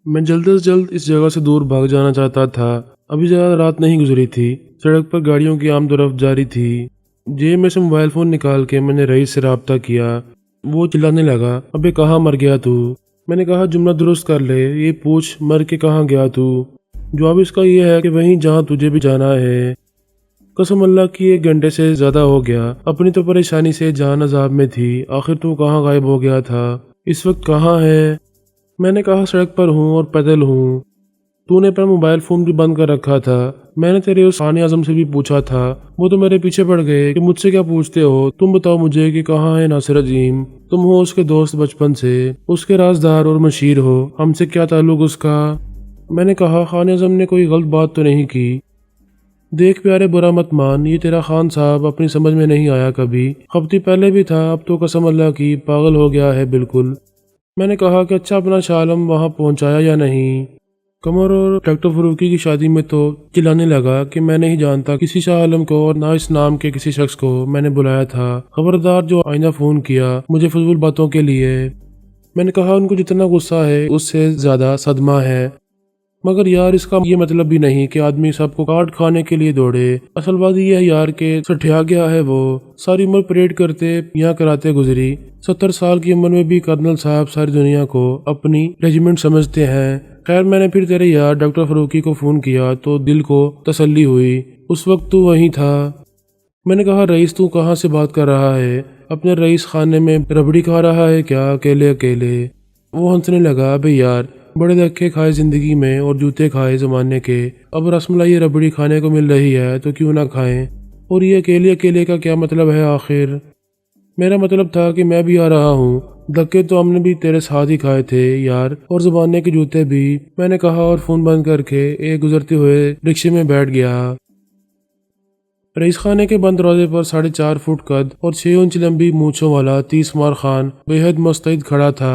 میں جلد سے جلد اس جگہ سے دور بھاگ جانا چاہتا تھا۔ ابھی زیادہ رات نہیں گزری تھی، سڑک پر گاڑیوں کی عام طرف جاری تھی۔ جیب میں سے موبائل فون نکال کے میں نے رئیس سے رابطہ کیا۔ وہ چلانے لگا، ابے کہاں مر گیا تو؟ میں نے کہا جملہ درست کر لے، یہ پوچھ مر کے کہاں گیا تو؟ جواب اس کا یہ ہے کہ وہیں جہاں تجھے بھی جانا ہے۔ قسم اللہ کی 1 گھنٹے سے زیادہ ہو گیا، اپنی تو پریشانی سے جان عذاب میں تھی۔ آخر تو کہاں غائب ہو گیا تھا؟ اس وقت کہاں ہے؟ میں نے کہا سڑک پر ہوں اور پیدل ہوں۔ تو نے اپنا موبائل فون بھی بند کر رکھا تھا۔ میں نے تیرے اس خان اعظم سے بھی پوچھا تھا، وہ تو میرے پیچھے پڑ گئے کہ مجھ سے کیا پوچھتے ہو؟ تم بتاؤ مجھے کہ کہاں ہے ناصر عظیم؟ تم ہو اس کے دوست بچپن سے، اس کے رازدار اور مشیر ہو، ہم سے کیا تعلق اس کا؟ میں نے کہا خان اعظم نے کوئی غلط بات تو نہیں کی؟ دیکھ پیارے برا مت مان، یہ تیرا خان صاحب اپنی سمجھ میں نہیں آیا کبھی۔ خبتی پہلے بھی تھا، اب تو قسم اللہ کی پاگل ہو گیا ہے بالکل۔ میں نے کہا کہ اچھا اپنا شاہ عالم وہاں پہنچایا یا نہیں؟ قمر اور ڈاکٹر فروکی کی شادی میں تو چلانے لگا کہ میں نہیں جانتا کسی شاہ عالم کو اور نہ اس نام کے کسی شخص کو میں نے بلایا تھا۔ خبردار جو آئندہ فون کیا مجھے فضول باتوں کے لیے۔ میں نے کہا ان کو جتنا غصہ ہے اس سے زیادہ صدمہ ہے، مگر یار اس کا یہ مطلب بھی نہیں کہ آدمی سب کو کاٹ کھانے کے لیے دوڑے۔ اصل بات یہ ہے یار کہ سٹھیا گیا ہے وہ، ساری عمر پریڈ کرتے یا کراتے گزری۔ 70 سال کی عمر میں بھی کرنل صاحب ساری دنیا کو اپنی ریجیمنٹ سمجھتے ہیں۔ خیر میں نے پھر تیرے یار ڈاکٹر فروکی کو فون کیا تو دل کو تسلی ہوئی، اس وقت تو وہیں تھا۔ میں نے کہا رئیس تو کہاں سے بات کر رہا ہے؟ اپنے رئیس خانے میں ربڑی کھا رہا ہے کیا اکیلے اکیلے؟ وہ ہنسنے لگا، بھئی یار بڑے دھکے کھائے زندگی میں اور جوتے کھائے زمانے کے، اب رس ملائی ربڑی کھانے کو مل رہی ہے تو کیوں نہ کھائیں؟ اور یہ اکیلے اکیلے کا کیا مطلب ہے آخر؟ میرا مطلب تھا کہ میں بھی آ رہا ہوں، دھکے تو ہم نے بھی تیرے ساتھ ہی کھائے تھے یار، اور زمانے کے جوتے بھی۔ میں نے کہا اور فون بند کر کے ایک گزرتے ہوئے رکشے میں بیٹھ گیا۔ رئیس خانے کے بند دروازے پر 4.5 فٹ قد اور 6 انچ لمبی مونچھوں والا 30 مار خان بے حد مستعد کھڑا تھا،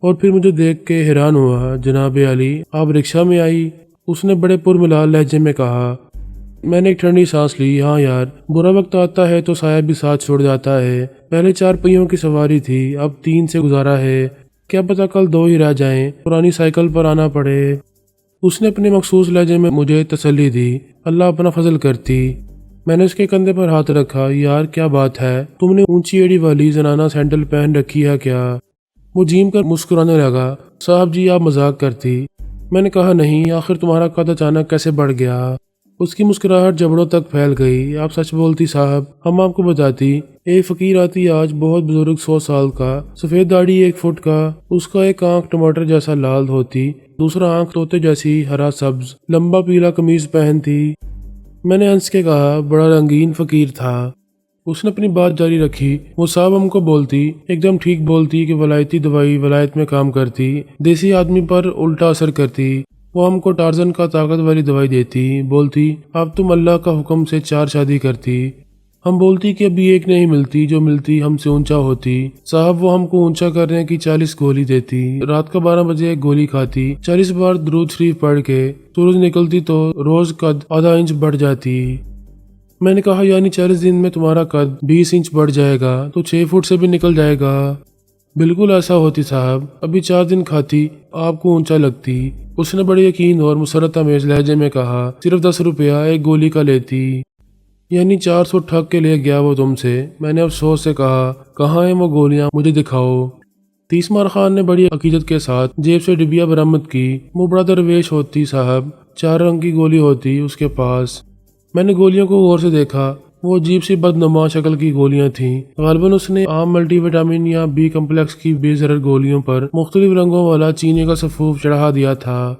اور پھر مجھے دیکھ کے حیران ہوا۔ جناب علی آپ رکشہ میں آئی؟ اس نے بڑے پرملال لہجے میں کہا۔ میں نے ایک ٹھنڈی سانس لی۔ ہاں یار، برا وقت آتا ہے تو سایہ بھی ساتھ چھوڑ جاتا ہے۔ پہلے 4 پہیوں کی سواری تھی، اب 3 سے گزارا ہے، کیا پتا کل 2 ہی رہ جائیں، پرانی سائیکل پر آنا پڑے۔ اس نے اپنے مخصوص لہجے میں مجھے تسلی دی۔ اللہ اپنا فضل کرتی۔ میں نے اس کے کندھے پر ہاتھ رکھا۔ یار کیا بات ہے، تم نے اونچی ایڑی والی زنانہ سینڈل پہن رکھی ہے کیا؟ وہ جھیم کر مسکرانے لگا۔ صاحب جی آپ مذاق کرتی؟ میں نے کہا نہیں، آخر تمہارا قد اچانک کیسے بڑھ گیا؟ اس کی مسکراہٹ جبڑوں تک پھیل گئی۔ آپ سچ بولتی صاحب، ہم آپ کو بتاتی۔ ایک فقیر آتی آج، بہت بزرگ، 100 سال کا، سفید داڑھی 1 فٹ کا، اس کا ایک آنکھ ٹماٹر جیسا لال ہوتی، دوسرا آنکھ طوطے جیسی ہرا سبز، لمبا پیلا قمیض پہنتی۔ میں نے ہنس کے کہا بڑا رنگین فقیر تھا۔ اس نے اپنی بات جاری رکھی۔ وہ صاحب ہم کو بولتی، ایک دم ٹھیک بولتی کہ ولایتی دوائی ولایت میں کام کرتی، دیسی آدمی پر الٹا اثر کرتی۔ وہ ہم کو ٹارزن کا طاقت والی دوائی دیتی، بولتی اب تم اللہ کا حکم سے 4 شادی کرتی۔ ہم بولتی کہ ابھی ایک نہیں ملتی، جو ملتی ہم سے اونچا ہوتی۔ صاحب وہ ہم کو اونچا کرنے کی 40 گولی دیتی، رات کا 12 بجے ایک گولی کھاتی، 40 بار درود شریف پڑھ کے سورج نکلتی تو روز قد آدھا انچ بڑھ جاتی۔ میں نے کہا یعنی 40 دن میں تمہارا قد 20 انچ بڑھ جائے گا تو 6 فٹ سے بھی نکل جائے گا؟ بالکل ایسا ہوتی صاحب، ابھی 4 دن کھاتی آپ کو اونچا لگتی۔ اس نے بڑے یقین اور مسرت آمیز لہجے میں کہا صرف 10 روپیہ ایک گولی کا لیتی، یعنی 400 ٹھگ کے لے گیا وہ تم سے۔ میں نے افسوس سے کہا کہاں ہیں وہ گولیاں، مجھے دکھاؤ۔ 30 مار خان نے بڑی عقیدت کے ساتھ جیب سے ڈبیا برآمد کی۔ وہ بڑا درویش ہوتی صاحب، 4 رنگ کی گولی ہوتی اس کے پاس۔ میں نے گولیوں کو غور سے دیکھا، وہ عجیب سی بدنما شکل کی گولیاں تھیں۔ غالباً اس نے عام ملٹی وٹامن یا بی کمپلیکس کی بے ضرر گولیوں پر مختلف رنگوں والا چینے کا سفوف چڑھا دیا تھا۔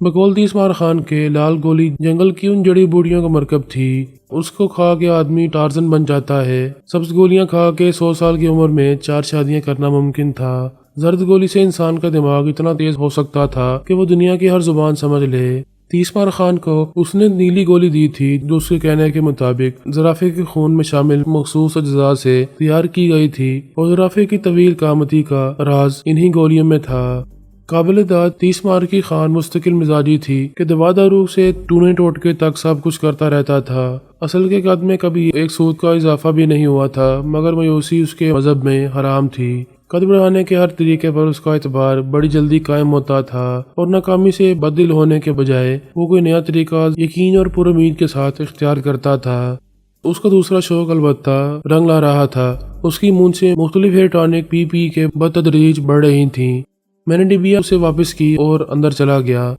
بقول 30 مار خان کے، لال گولی جنگل کی ان جڑی بوٹیوں کا مرکب تھی، اس کو کھا کے آدمی ٹارزن بن جاتا ہے۔ سبز گولیاں کھا کے 100 سال کی عمر میں 4 شادیاں کرنا ممکن تھا۔ زرد گولی سے انسان کا دماغ اتنا تیز ہو سکتا تھا کہ وہ دنیا کی ہر زبان سمجھ لے۔ 30 مار خان کو اس نے نیلی گولی دی تھی جو اس کے کہنے کے مطابق زرافے کے خون میں شامل مخصوص اجزاء سے تیار کی گئی تھی، اور زرافے کی طویل قامتی کا راز انہی گولیوں میں تھا۔ قابل داد 30 مار کی خان مستقل مزاجی تھی کہ دوا دارو سے ٹونے ٹوٹکے تک سب کچھ کرتا رہتا تھا۔ اصل کے قد میں کبھی ایک سود کا اضافہ بھی نہیں ہوا تھا، مگر مایوسی اس کے مذہب میں حرام تھی۔ قد بڑھانے کے ہر طریقے پر اس کا اعتبار بڑی جلدی قائم ہوتا تھا اور ناکامی سے بددل ہونے کے بجائے وہ کوئی نیا طریقہ یقین اور پر امید کے ساتھ اختیار کرتا تھا۔ اس کا دوسرا شوق البتہ رنگ لا رہا تھا۔ اس کی مونچھیں مختلف ہیئر ٹانک پی کے بتدریج بڑھ رہی تھیں۔ میں نے ڈبیا اسے واپس کی اور اندر چلا گیا۔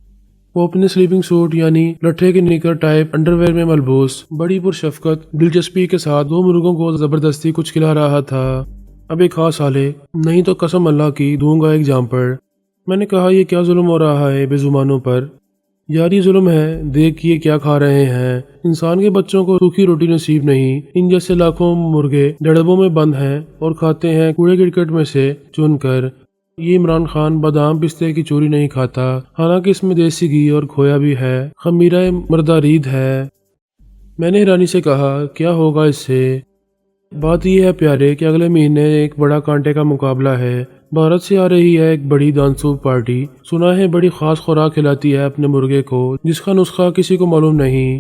وہ اپنے سلیپنگ سوٹ یعنی لٹھے کے نیکر ٹائپ انڈر ویئر میں ملبوس بڑی پرشفقت دلچسپی کے ساتھ دو مرغوں کو زبردستی کچھ کھلا رہا تھا۔ اب ایک خاص سالے، نہیں تو قسم اللہ کی دوں گا ایک جام پر۔ میں نے کہا یہ کیا ظلم ہو رہا ہے بے زبانوں پر؟ یار یہ ظلم ہے، دیکھ یہ کیا کھا رہے ہیں۔ انسان کے بچوں کو سوکھی روٹی نصیب نہیں، ان جیسے لاکھوں مرغے ڈڑبوں میں بند ہیں اور کھاتے ہیں کوڑے کرکٹ میں سے چن کر۔ یہ عمران خان بادام پستے کی چوری نہیں کھاتا، حالانکہ اس میں دیسی گھی اور کھویا بھی ہے، خمیرہ مردارید ہے۔ میں نے حیرانی سے کہا کیا ہوگا اس سے؟ بات یہ ہے پیارے کہ اگلے مہینے ایک بڑا کانٹے کا مقابلہ ہے۔ بھارت سے آ رہی ہے ایک بڑی دانسوب پارٹی، سنا ہے بڑی خاص خوراک کھلاتی ہے اپنے مرغے کو جس کا نسخہ کسی کو معلوم نہیں۔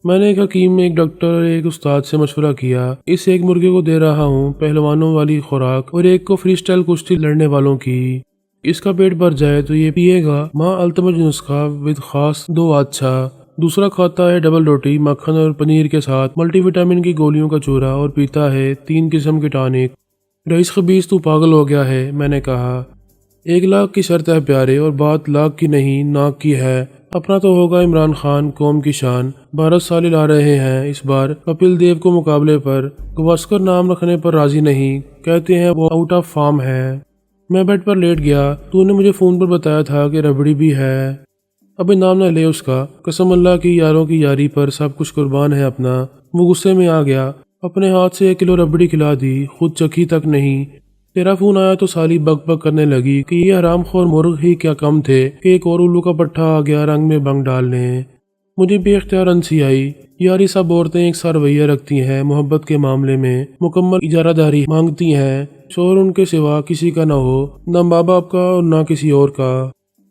میں نے ایک حکیم، ایک ڈاکٹر اور ایک استاد سے مشورہ کیا۔ اس ایک مرغے کو دے رہا ہوں پہلوانوں والی خوراک اور ایک کو فری سٹائل کشتی لڑنے والوں کی۔ اس کا پیٹ بھر جائے تو یہ پیے گا ماں التمج نسخہ ود خاص 2 اچھا، دوسرا کھاتا ہے ڈبل روٹی مکھن اور پنیر کے ساتھ ملٹی وٹامن کی گولیوں کا چورا اور پیتا ہے 3 قسم کی ٹانک۔ رئیس خبیث تو پاگل ہو گیا ہے، میں نے کہا۔ 1 لاکھ کی شرط ہے پیارے، اور بات لاکھ کی نہیں ناک کی ہے۔ اپنا تو ہوگا عمران خان، قوم کی شان۔ بھارت سالے لا رہے ہیں اس بار کپل دیو کو مقابلے پر۔ گواسکر نام رکھنے پر راضی نہیں، کہتے ہیں وہ آؤٹ آف فارم ہے۔ میں بیڈ پر لیٹ گیا۔ تو نے مجھے فون پر بتایا تھا کہ ربڑی بھی ہے۔ اب نام نہ لے اس کا، قسم اللہ کی یاروں کی یاری پر سب کچھ قربان ہے اپنا۔ وہ غصے میں آ گیا، اپنے ہاتھ سے 1 کلو ربڑی کھلا دی، خود چکھی تک نہیں۔ تیرا فون آیا تو سالی بک بک کرنے لگی کہ یہ حرام خور مرغ ہی کیا کم تھے کہ ایک اور الو کا پٹھا آ گیا رنگ میں بنگ ڈالنے۔ مجھے بے اختیار ہنسی آئی۔ یاری سب عورتیں ایک سا رویہ رکھتی ہیں محبت کے معاملے میں، مکمل اجارہ داری مانگتی ہیں، شوہر ان کے سوا کسی کا نہ ہو، نہ ماں باپ کا اور نہ کسی اور کا۔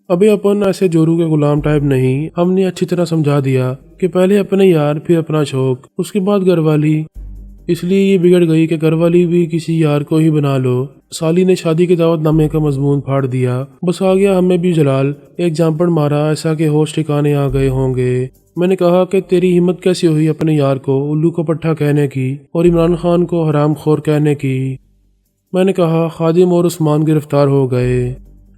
ابھی اپن ایسے جورو کے غلام ٹائپ نہیں۔ ہم نے اچھی طرح سمجھا دیا کہ پہلے اپنے یار پھر اپنا شوق، اس کے بعد گھر والی۔ اس لیے یہ بگڑ گئی کہ گھر والی بھی کسی یار کو ہی بنا لو۔ سالی نے شادی کے دعوت نامے کا مضمون پھاڑ دیا۔ بس آ گیا ہمیں بھی جلال، ایک جامپڑ مارا ایسا کہ ہوش ٹھکانے آ گئے ہوں گے۔ میں نے کہا کہ تیری ہمت کیسی ہوئی اپنے یار کو الو کا پٹھا کہنے کی اور عمران خان کو حرام خور کہنے کی؟ میں نے کہا خادم اور عثمان گرفتار ہو گئے۔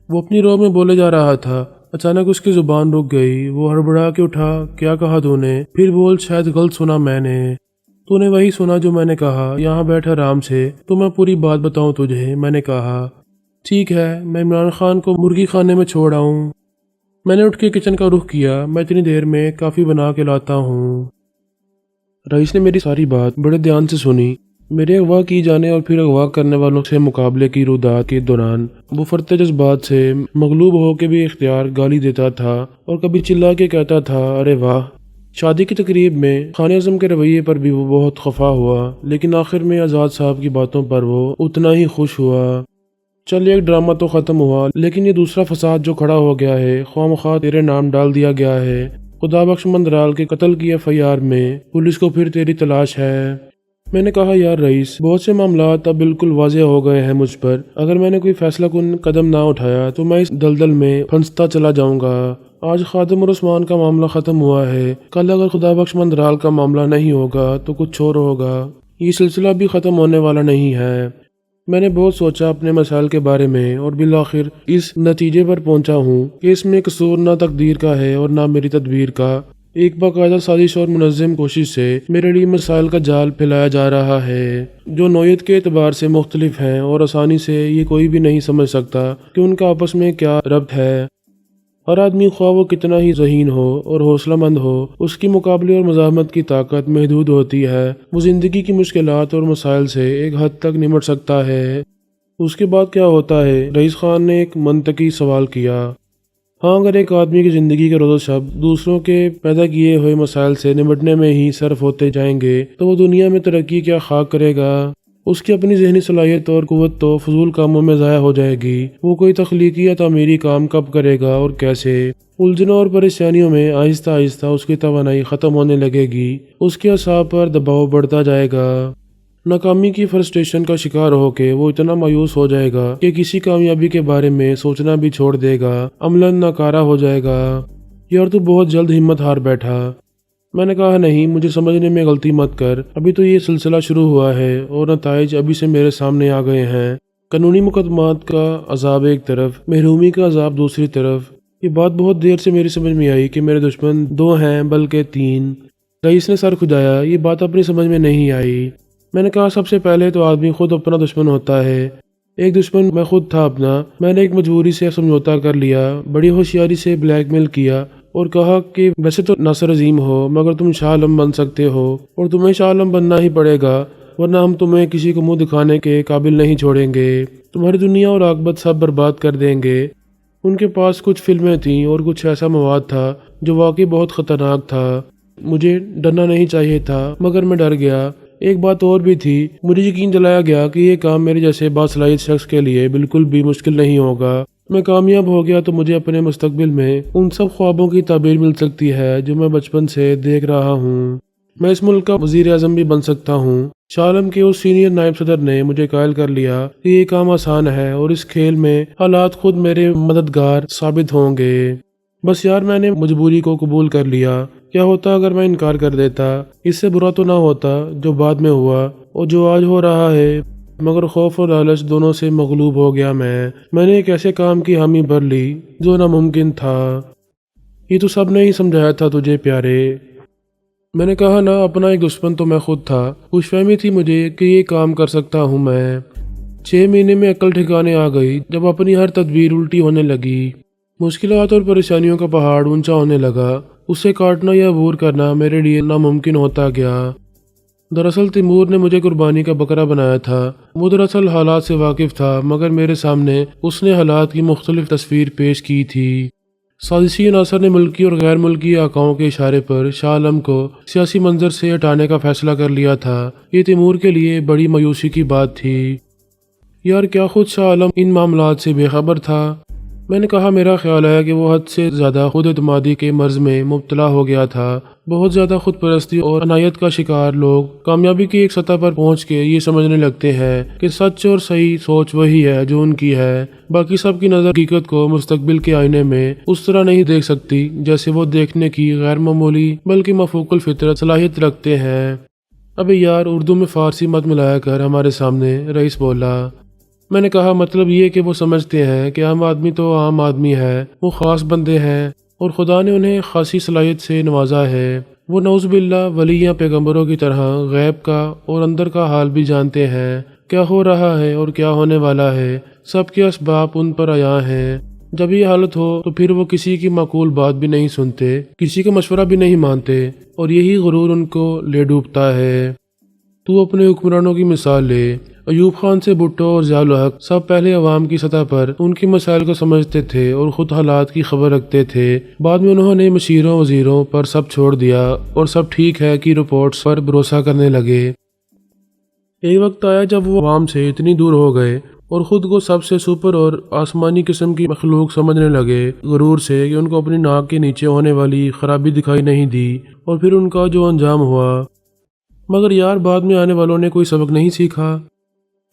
وہ اپنی رو میں بولے جا رہا تھا، اچانک اس کی زبان رک گئی۔ وہ ہڑبڑا کے اٹھا، کیا کہا تو نے؟ پھر بول، شاید غلط سنا میں نے۔ تو نے وہی سنا جو میں نے کہا، یہاں بیٹھ آرام سے تو میں پوری بات بتاؤں تجھے۔ میں نے کہا ٹھیک ہے، میں عمران خان کو مرغی خانے میں چھوڑ آؤں۔ میں نے اٹھ کے کچن کا رخ کیا، میں اتنی دیر میں کافی بنا کے لاتا ہوں۔ رئیس نے میری ساری بات بڑے دھیان سے سنی۔ میرے اغوا کی جانے اور پھر اغوا کرنے والوں سے مقابلے کی رودات کے دوران وہ فرتے جذبات سے مغلوب ہو کے بھی اختیار گالی دیتا تھا اور کبھی چلا کے کہتا تھا ارے واہ۔ شادی کی تقریب میں خان اعظم کے رویے پر بھی وہ بہت خفا ہوا، لیکن آخر میں آزاد صاحب کی باتوں پر وہ اتنا ہی خوش ہوا۔ چل ایک ڈرامہ تو ختم ہوا، لیکن یہ دوسرا فساد جو کھڑا ہو گیا ہے، خواہ مخواہ تیرے نام ڈال دیا گیا ہے۔ خدا بخش مندرال کے قتل کی FIR میں پولیس کو پھر تیری تلاش ہے۔ میں نے کہا یار رئیس، بہت سے معاملات اب بالکل واضح ہو گئے ہیں مجھ پر۔ اگر میں نے کوئی فیصلہ کن قدم نہ اٹھایا تو میں اس دلدل میں پھنستا چلا جاؤں گا۔ آج خادم اور عثمان کا معاملہ ختم ہوا ہے، کل اگر خدا بخش مندرال کا معاملہ نہیں ہوگا تو کچھ اور ہوگا۔ یہ سلسلہ بھی ختم ہونے والا نہیں ہے۔ میں نے بہت سوچا اپنے مسائل کے بارے میں اور بالآخر اس نتیجے پر پہنچا ہوں کہ اس میں قصور نہ تقدیر کا ہے اور نہ میری تدبیر کا۔ ایک باقاعدہ سازش اور منظم کوشش سے میرے لیے مسائل کا جال پھیلایا جا رہا ہے جو نوعیت کے اعتبار سے مختلف ہیں، اور آسانی سے یہ کوئی بھی نہیں سمجھ سکتا کہ ان کا آپس میں کیا ربط ہے۔ ہر آدمی خواہ وہ کتنا ہی ذہین ہو اور حوصلہ مند ہو، اس کی مقابلے اور مزاحمت کی طاقت محدود ہوتی ہے۔ وہ زندگی کی مشکلات اور مسائل سے ایک حد تک نمٹ سکتا ہے۔ اس کے بعد کیا ہوتا ہے؟ رئیس خان نے ایک منطقی سوال کیا۔ ہاں، اگر ایک آدمی کی زندگی کے روز و شب دوسروں کے پیدا کیے ہوئے مسائل سے نمٹنے میں ہی صرف ہوتے جائیں گے تو وہ دنیا میں ترقی کیا خاک کرے گا؟ اس کی اپنی ذہنی صلاحیت اور قوت تو فضول کاموں میں ضائع ہو جائے گی۔ وہ کوئی تخلیقی یا تعمیری کام کب کرے گا اور کیسے؟ الجھنوں اور پریشانیوں میں آہستہ آہستہ اس کی توانائی ختم ہونے لگے گی، اس کے اعصاب پر دباؤ بڑھتا جائے گا۔ ناکامی کی فرسٹریشن کا شکار ہو کے وہ اتنا مایوس ہو جائے گا کہ کسی کامیابی کے بارے میں سوچنا بھی چھوڑ دے گا، عملاً ناکارہ ہو جائے گا۔ یار تو بہت جلد ہمت ہار بیٹھا۔ میں نے کہا نہیں، مجھے سمجھنے میں غلطی مت کر، ابھی تو یہ سلسلہ شروع ہوا ہے اور نتائج ابھی سے میرے سامنے آ گئے ہیں۔ قانونی مقدمات کا عذاب ایک طرف، محرومی کا عذاب دوسری طرف۔ یہ بات بہت دیر سے میری سمجھ میں آئی کہ میرے دشمن 2 ہیں بلکہ 3۔ رئیس نے سر کھجایا، یہ بات اپنی سمجھ میں نہیں آئی۔ میں نے کہا سب سے پہلے تو آدمی خود اپنا دشمن ہوتا ہے۔ ایک دشمن میں خود تھا اپنا۔ میں نے ایک مجبوری سے سمجھوتا کر لیا، بڑی ہوشیاری سے بلیک میل کیا اور کہا کہ ویسے تو ناصر عظیم ہو مگر تم شاہ عالم بن سکتے ہو اور تمہیں شاہ عالم بننا ہی پڑے گا، ورنہ ہم تمہیں کسی کو منہ دکھانے کے قابل نہیں چھوڑیں گے، تمہاری دنیا اور عاقبت سب برباد کر دیں گے۔ ان کے پاس کچھ فلمیں تھیں اور کچھ ایسا مواد تھا جو واقعی بہت خطرناک تھا۔ مجھے ڈرنا نہیں چاہیے تھا مگر میں ڈر گیا۔ ایک بات اور بھی تھی، مجھے یقین دلایا گیا کہ یہ کام میرے جیسے باصلاحیت شخص کے لیے بالکل بھی مشکل نہیں ہوگا۔ میں کامیاب ہو گیا تو مجھے اپنے مستقبل میں ان سب خوابوں کی تعبیر مل سکتی ہے جو میں بچپن سے دیکھ رہا ہوں۔ میں اس ملک کا وزیر اعظم بھی بن سکتا ہوں۔ شاہ عالم کے اس سینئر نائب صدر نے مجھے قائل کر لیا کہ یہ کام آسان ہے اور اس کھیل میں حالات خود میرے مددگار ثابت ہوں گے۔ بس یار میں نے مجبوری کو قبول کر لیا۔ کیا ہوتا اگر میں انکار کر دیتا؟ اس سے برا تو نہ ہوتا جو بعد میں ہوا اور جو آج ہو رہا ہے، مگر خوف اور لالچ دونوں سے مغلوب ہو گیا میں نے ایک ایسے کام کی حامی بھر لی جو ناممکن تھا۔ یہ تو سب نے ہی سمجھایا تھا تجھے پیارے۔ میں نے کہا نا، اپنا ایک دشمن تو میں خود تھا۔ خوش فہمی تھی مجھے کہ یہ کام کر سکتا ہوں میں۔ 6 مہینے میں عقل ٹھکانے آ گئی جب اپنی ہر تدبیر الٹی ہونے لگی۔ مشکلات اور پریشانیوں کا پہاڑ اونچا ہونے لگا، اسے کاٹنا یا عبور کرنا میرے لیے ناممکن ہوتا گیا۔ دراصل تیمور نے مجھے قربانی کا بکرا بنایا تھا۔ وہ دراصل حالات سے واقف تھا مگر میرے سامنے اس نے حالات کی مختلف تصویر پیش کی تھی۔ سازشی عناصر نے ملکی اور غیر ملکی آقاؤں کے اشارے پر شاہ عالم کو سیاسی منظر سے ہٹانے کا فیصلہ کر لیا تھا۔ یہ تیمور کے لیے بڑی مایوسی کی بات تھی۔ یار کیا خود شاہ عالم ان معاملات سے بے خبر تھا؟ میں نے کہا میرا خیال ہے کہ وہ حد سے زیادہ خود اعتمادی کے مرض میں مبتلا ہو گیا تھا۔ بہت زیادہ خود پرستی اور عنایت کا شکار لوگ کامیابی کی ایک سطح پر پہنچ کے یہ سمجھنے لگتے ہیں کہ سچ اور صحیح سوچ وہی ہے جو ان کی ہے، باقی سب کی نظر حقیقت کو مستقبل کے آئینے میں اس طرح نہیں دیکھ سکتی جیسے وہ دیکھنے کی غیر معمولی بلکہ مفوق الفطرت صلاحیت رکھتے ہیں۔ ابے یار اردو میں فارسی مت ملایا کر، ہمارے سامنے رئیس بولا۔ میں نے کہا مطلب یہ کہ وہ سمجھتے ہیں کہ عام آدمی تو عام آدمی ہے، وہ خاص بندے ہیں اور خدا نے انہیں خاصی صلاحیت سے نوازا ہے۔ وہ نعوذ باللہ ولی یا پیغمبروں کی طرح غیب کا اور اندر کا حال بھی جانتے ہیں، کیا ہو رہا ہے اور کیا ہونے والا ہے، سب کے اسباب ان پر عیاں ہیں۔ جب یہ حالت ہو تو پھر وہ کسی کی معقول بات بھی نہیں سنتے، کسی کا مشورہ بھی نہیں مانتے اور یہی غرور ان کو لے ڈوبتا ہے۔ تو اپنے حکمرانوں کی مثال لے، ایوب خان سے بھٹو اور ضیاء الحق سب پہلے عوام کی سطح پر ان کی مسائل کو سمجھتے تھے اور خود حالات کی خبر رکھتے تھے۔ بعد میں انہوں نے مشیروں وزیروں پر سب چھوڑ دیا اور سب ٹھیک ہے کی رپورٹس پر بھروسہ کرنے لگے۔ ایک وقت آیا جب وہ عوام سے اتنی دور ہو گئے اور خود کو سب سے سپر اور آسمانی قسم کی مخلوق سمجھنے لگے، غرور سے کہ ان کو اپنی ناک کے نیچے ہونے والی خرابی دکھائی نہیں دی اور پھر ان کا جو انجام ہوا۔ مگر یار بعد میں آنے والوں نے کوئی سبق نہیں سیکھا۔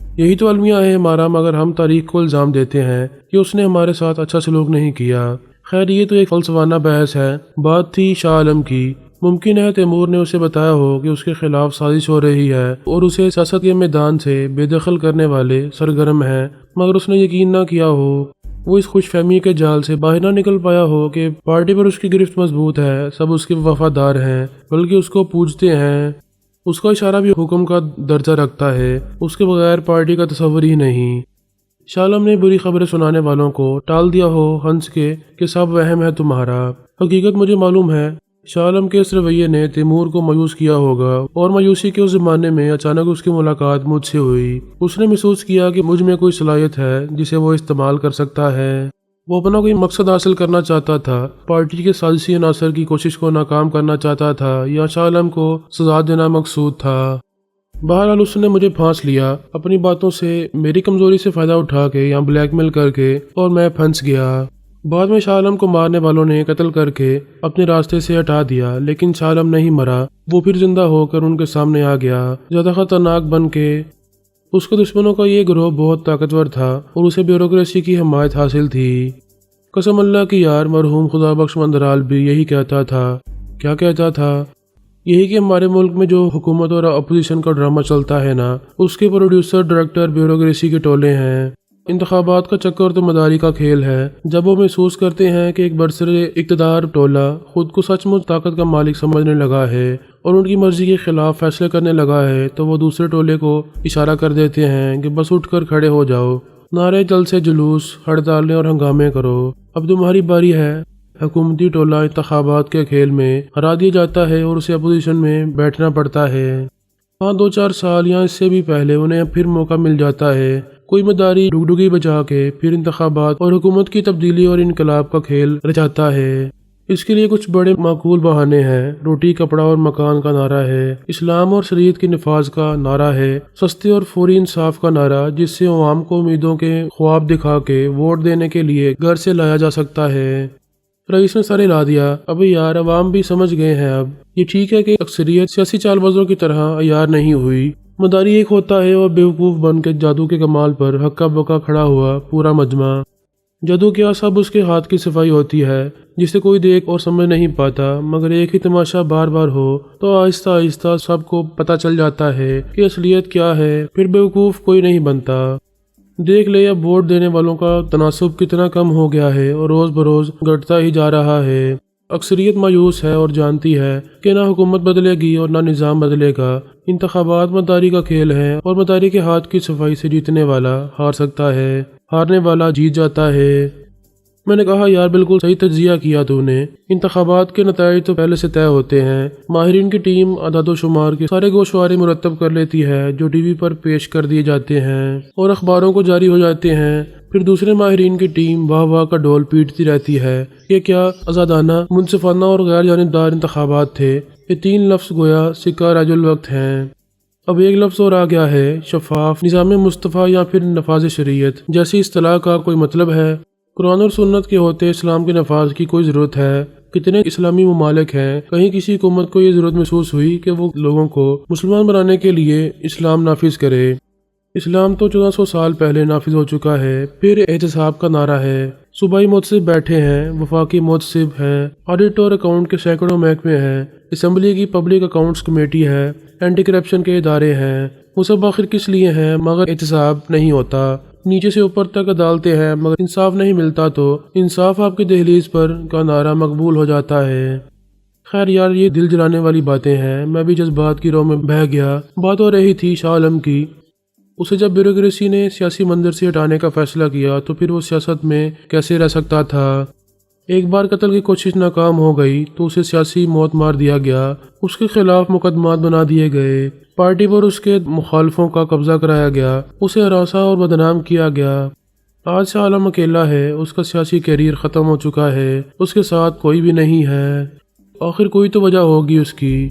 یہی تو المیہ ہے ہمارا، مگر ہم تاریخ کو الزام دیتے ہیں کہ اس نے ہمارے ساتھ اچھا سلوک نہیں کیا۔ خیر یہ تو ایک فلسفانہ بحث ہے۔ بات تھی شاہ عالم کی۔ ممکن ہے تیمور نے اسے بتایا ہو کہ اس کے خلاف سازش ہو رہی ہے اور اسے سیاست کے میدان سے بے دخل کرنے والے سرگرم ہیں، مگر اس نے یقین نہ کیا ہو، وہ اس خوش فہمی کے جال سے باہر نہ نکل پایا ہو کہ پارٹی پر اس کی گرفت مضبوط ہے، سب اس کے وفادار ہیں بلکہ اس کو پوجتے ہیں، اس کا اشارہ بھی حکم کا درجہ رکھتا ہے، اس کے بغیر پارٹی کا تصور ہی نہیں۔ شاہ عالم نے بری خبریں سنانے والوں کو ٹال دیا ہو ہنس کے کہ سب وہم ہے تمہارا۔ حقیقت مجھے معلوم ہے، شاہ عالم کے اس رویے نے تیمور کو مایوس کیا ہوگا اور مایوسی کے اس زمانے میں اچانک اس کی ملاقات مجھ سے ہوئی۔ اس نے محسوس کیا کہ مجھ میں کوئی صلاحیت ہے جسے وہ استعمال کر سکتا ہے۔ وہ اپنا کوئی مقصد حاصل کرنا چاہتا تھا، پارٹی کے سازشی عناصر کی کوشش کو ناکام کرنا چاہتا تھا یا شاہ عالم کو سزا دینا مقصود تھا۔ بہرحال اس نے مجھے پھانس لیا اپنی باتوں سے، میری کمزوری سے فائدہ اٹھا کے یا بلیک میل کر کے، اور میں پھنس گیا۔ بعد میں شاہ عالم کو مارنے والوں نے قتل کر کے اپنے راستے سے ہٹا دیا، لیکن شاہ عالم نہیں مرا، وہ پھر زندہ ہو کر ان کے سامنے آ گیا، زیادہ خطرناک بن کے۔ اس کے دشمنوں کا یہ گروہ بہت طاقتور تھا اور اسے بیوروکریسی کی حمایت حاصل تھی۔ قسم اللہ کی یار، مرحوم خدا بخش مندرال بھی یہی کہتا تھا۔ کیا کہتا تھا؟ یہی کہ ہمارے ملک میں جو حکومت اور اپوزیشن کا ڈرامہ چلتا ہے نا، اس کے پروڈیوسر ڈائریکٹر بیوروکریسی کے ٹولے ہیں۔ انتخابات کا چکر تو مداری کا کھیل ہے۔ جب وہ محسوس کرتے ہیں کہ ایک برسر اقتدار ٹولہ خود کو سچ مچ طاقت کا مالک سمجھنے لگا ہے اور ان کی مرضی کے خلاف فیصلے کرنے لگا ہے، تو وہ دوسرے ٹولے کو اشارہ کر دیتے ہیں کہ بس اٹھ کر کھڑے ہو جاؤ، نعرے جلسے جلوس، ہڑتالیں اور ہنگامے کرو، اب تمہاری باری ہے۔ حکومتی ٹولہ انتخابات کے کھیل میں ہرا دیا جاتا ہے اور اسے اپوزیشن میں بیٹھنا پڑتا ہے۔ ہاں، 2-4 سال یا اس سے بھی پہلے انہیں پھر موقع مل جاتا ہے، کوئی مداری ڈگڈگی بجا کے پھر انتخابات اور حکومت کی تبدیلی اور انقلاب کا کھیل رچاتا ہے۔ اس کے لیے کچھ بڑے معقول بہانے ہیں۔ روٹی، کپڑا اور مکان کا نعرہ ہے، اسلام اور شریعت کے نفاذ کا نعرہ ہے، سستے اور فوری انصاف کا نعرہ، جس سے عوام کو امیدوں کے خواب دکھا کے ووٹ دینے کے لیے گھر سے لایا جا سکتا ہے۔ رئیس نے سر ہلا دیا۔ ابھی یار، عوام بھی سمجھ گئے ہیں اب۔ یہ ٹھیک ہے کہ اکثریت سیاسی چال بازوں کی طرح عیار نہیں ہوئی۔ مداری ایک ہوتا ہے اور بیوقوف بن کے جادو کے کمال پر ہکا بکا کھڑا ہوا پورا مجمع۔ جادو کیا، سب اس کے ہاتھ کی صفائی ہوتی ہے، جسے کوئی دیکھ اور سمجھ نہیں پاتا، مگر ایک ہی تماشا بار بار ہو تو آہستہ آہستہ سب کو پتہ چل جاتا ہے کہ اصلیت کیا ہے، پھر بیوقوف کوئی نہیں بنتا۔ دیکھ لے اب ووٹ دینے والوں کا تناسب کتنا کم ہو گیا ہے اور روز بروز گھٹتا ہی جا رہا ہے۔ اکثریت مایوس ہے اور جانتی ہے کہ نہ حکومت بدلے گی اور نہ نظام بدلے گا۔ انتخابات مداری کا کھیل ہے اور مداری کے ہاتھ کی صفائی سے جیتنے والا ہار سکتا ہے، ہارنے والا جیت جاتا ہے۔ میں نے کہا یار، بالکل صحیح تجزیہ کیا تو نے۔ انتخابات کے نتائج تو پہلے سے طے ہوتے ہیں۔ ماہرین کی ٹیم اعداد و شمار کے سارے گوشوارے مرتب کر لیتی ہے جو ٹی وی پر پیش کر دیے جاتے ہیں اور اخباروں کو جاری ہو جاتے ہیں۔ پھر دوسرے ماہرین کی ٹیم واہ واہ کا ڈول پیٹتی رہتی ہے کہ کیا آزادانہ، منصفانہ اور غیر جانبدار انتخابات تھے۔ یہ 3 لفظ گویا سکہ راج الوقت ہیں۔ اب ایک لفظ اور آ گیا ہے، شفاف نظام مصطفیٰ یا پھر نفاذ شریعت جیسی اصطلاح کا کوئی مطلب ہے؟ قرآن اور سنت کے ہوتے اسلام کے نفاذ کی کوئی ضرورت ہے؟ کتنے اسلامی ممالک ہیں، کہیں کسی حکومت کو یہ ضرورت محسوس ہوئی کہ وہ لوگوں کو مسلمان بنانے کے لیے اسلام نافذ کرے؟ اسلام تو 1400 سال پہلے نافذ ہو چکا ہے۔ پھر احتساب کا نعرہ ہے، صوبائی محتسب بیٹھے ہیں، وفاقی محتسب ہیں، آڈٹ اور اکاؤنٹ کے سینکڑوں محکمے ہیں، اسمبلی کی پبلک اکاؤنٹس کمیٹی ہے، اینٹی کرپشن کے ادارے ہیں۔ وہ سب آخر کس لیے ہیں مگر احتساب نہیں ہوتا؟ نیچے سے اوپر تک عدالتیں ہیں مگر انصاف نہیں ملتا، تو انصاف آپ کی دہلیز پر کا نعرہ مقبول ہو جاتا ہے۔ خیر یار، یہ دل جلانے والی باتیں ہیں، میں بھی جذبات کی رو میں بہہ گیا۔ بات ہو رہی تھی شاہ عالم کی۔ اسے جب بیوروکریسی نے سیاسی منظر سے ہٹانے کا فیصلہ کیا تو پھر وہ سیاست میں کیسے رہ سکتا تھا؟ ایک بار قتل کی کوشش ناکام ہو گئی تو اسے سیاسی موت مار دیا گیا، اس کے خلاف مقدمات بنا دیے گئے، پارٹی پر اس کے مخالفوں کا قبضہ کرایا گیا، اسے ہراساں اور بدنام کیا گیا۔ آج شاہ عالم اکیلا ہے، اس کا سیاسی کیریئر ختم ہو چکا ہے، اس کے ساتھ کوئی بھی نہیں ہے۔ آخر کوئی تو وجہ ہوگی اس کی۔